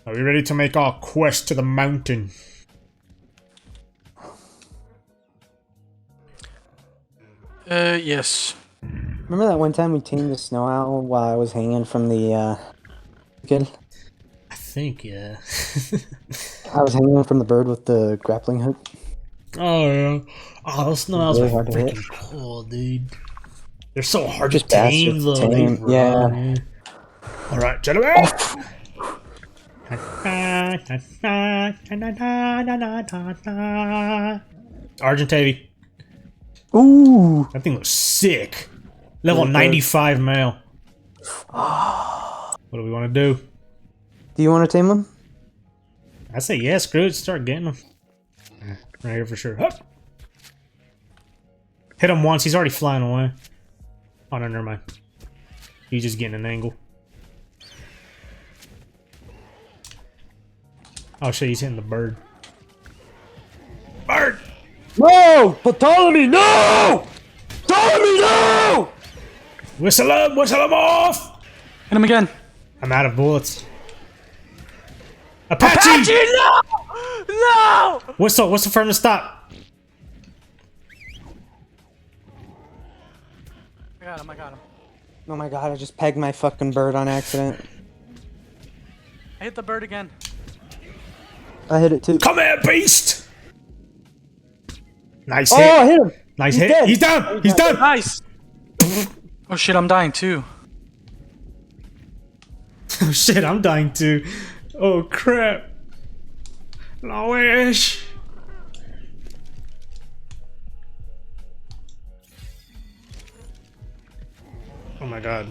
Are we ready to make our quest to the mountain? Yes. Remember that one time we tamed the snow owl while I was hanging from the, kid? I think, yeah. I was hanging from the bird with the grappling hook. Oh, yeah. Oh, those snow owls are Really hard to hit. freaking cool, dude. They're so hard Just to tame, bastards though. to They tame, run, yeah. man. Alright, gentlemen! Argentavi. Ooh! That thing looks sick. Level Really 95 male. What do we want to do? Do you want to tame them? I say yeah, screw it, start getting them. Right here for sure. Hup. Hit him once, he's already flying away. Oh no, never mind. He's just getting an angle. Oh shit, he's hitting the bird. Bird! No! Ptolemy, no! Ptolemy, no! Whistle him off! Hit him again. I'm out of bullets. Apache! Apache, no! No! Whistle for him to stop. I got him. Oh my god, I just pegged my fucking bird on accident. I hit the bird again. I hit it too. Come here, beast! Nice Oh, hit. I hit him! Nice He's hit. dead. He's down! He's down! Nice! Oh shit, I'm dying too. Oh shit, I'm dying too. Oh crap. Lowish. Oh my god.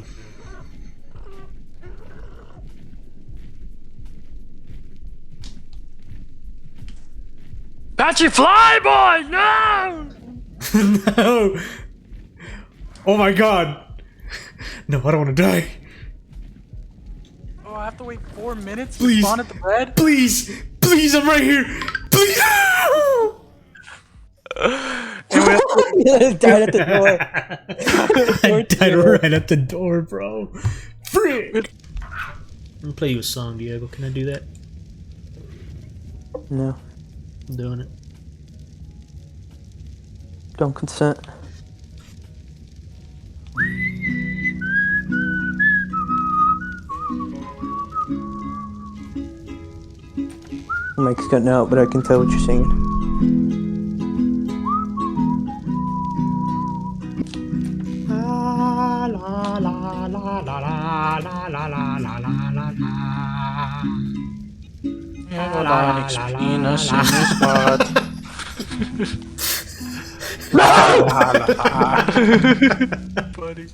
Apache fly boy, no! No! Oh my god. No, I don't want to die. Oh, I have to wait 4 minutes to Please. spawn at the bed? Please! Please, I'm right here! Please! I died at the door. I died right at the door, bro. Frick! I'm gonna play you a song, Diego. Can I do that? No, I'm doing it. don't consent. Mike's cutting out, but I can tell what you're singing. La la la la la la la la la la la la. Yeah, likes penis in his butt. Buddy.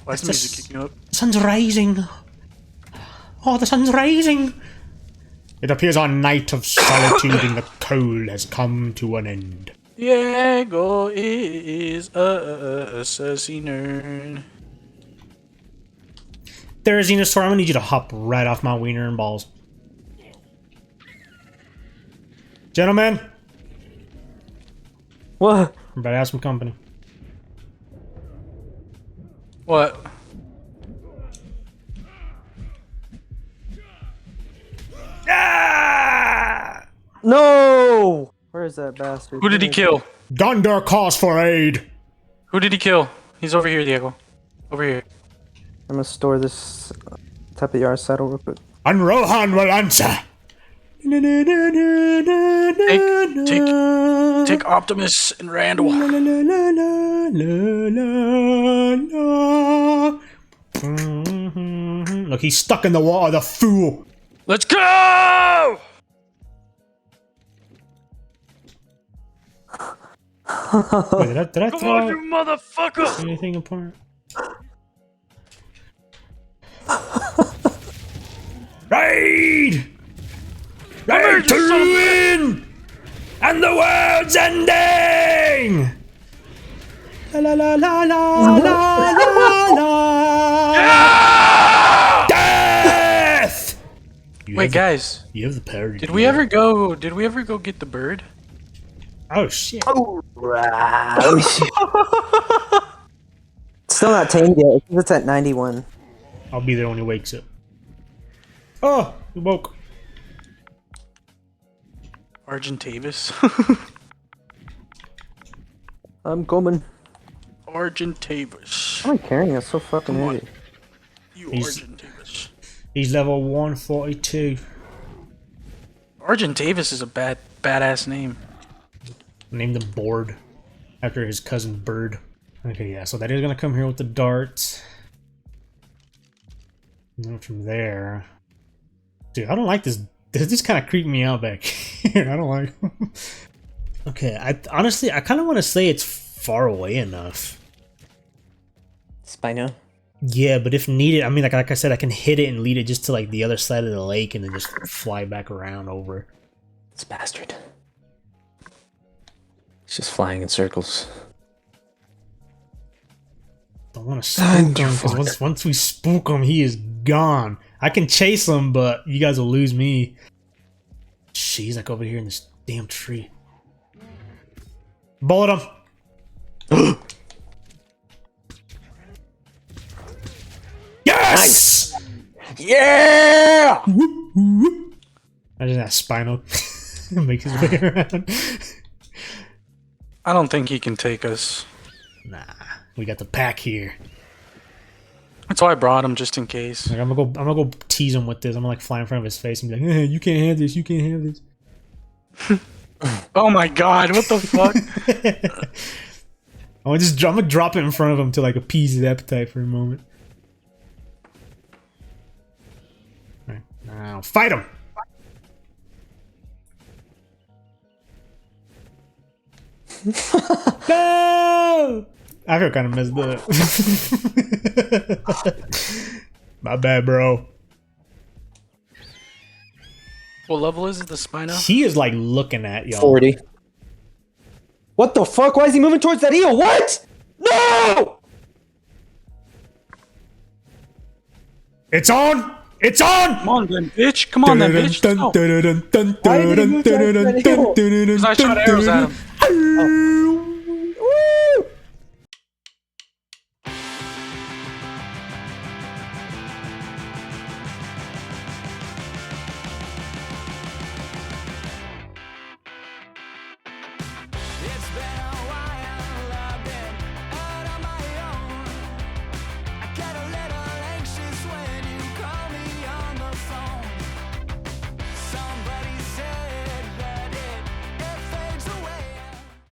Why is the music kicking up? The sun's rising. Oh, the sun's rising. It appears our night of solitude in the cold has come to an end. Diego is a assassiner. There is Venusaur, I'm gonna need you to hop right off my wiener and balls. Gentlemen, What? I'm about to have some company. What? Ah! No! Where is that bastard? Who did he kill? Gondor calls for aid. Who did he kill? He's over here, Diego. Over here. I'm gonna store this type of yard saddle real quick. And Rohan will answer. Take Optimus and Randall. Look, he's stuck in the water, the fool. Let's go! Wait, did I Come on, throw you motherfucker! anything apart? Raid! Raid to ruin! And the world's ending! La la la la la la la la. Death! Wait, guys. You have the power to Did do we it. ever go get the bird? Oh shit. Still not tamed yet. It's at 91. I'll be there when he wakes up. Oh, you woke. Argentavis. I'm coming. Argentavis. How am I carrying it so fucking Come on. heavy? You He's- Argentavis. He's level 142. Argentavis is a badass name. Named him Board after his cousin Bird. Okay, yeah, so that is gonna come here with the darts. And then from there. Dude, I don't like this. This just kind of creeped me out back here. I don't like. Okay, honestly, I kind of want to say it's far away enough. Spino. Yeah, but if needed, I mean, like I said, I can hit it and lead it just to like the other side of the lake and then just fly back around over. This bastard. He's just flying in circles. Don't want to spook him because once we spook him, he is gone. I can chase him, but you guys will lose me. Shit, he's like over here in this damn tree. Bullet him. Yes! Yeah! Imagine that Spino make his way around. I don't think he can take us. Nah, we got the pack here. That's why I brought him, just in case. Like, I'm gonna go tease him with this. I'm gonna like fly in front of his face and be like, "You can't have this. You can't have this." Oh my god, what the fuck? I'm gonna drop it in front of him to like appease his appetite for a moment. All right, now fight him. No! I feel kind of messed up. My bad, bro. What level is it, the Spino? He is like looking at y'all. 40. What the fuck? Why is he moving towards that eel? What? No! It's on! It's on! Come on then, bitch. Come on then, bitch. Let's go. Why did he move towards that eel? Because I shot arrows at him.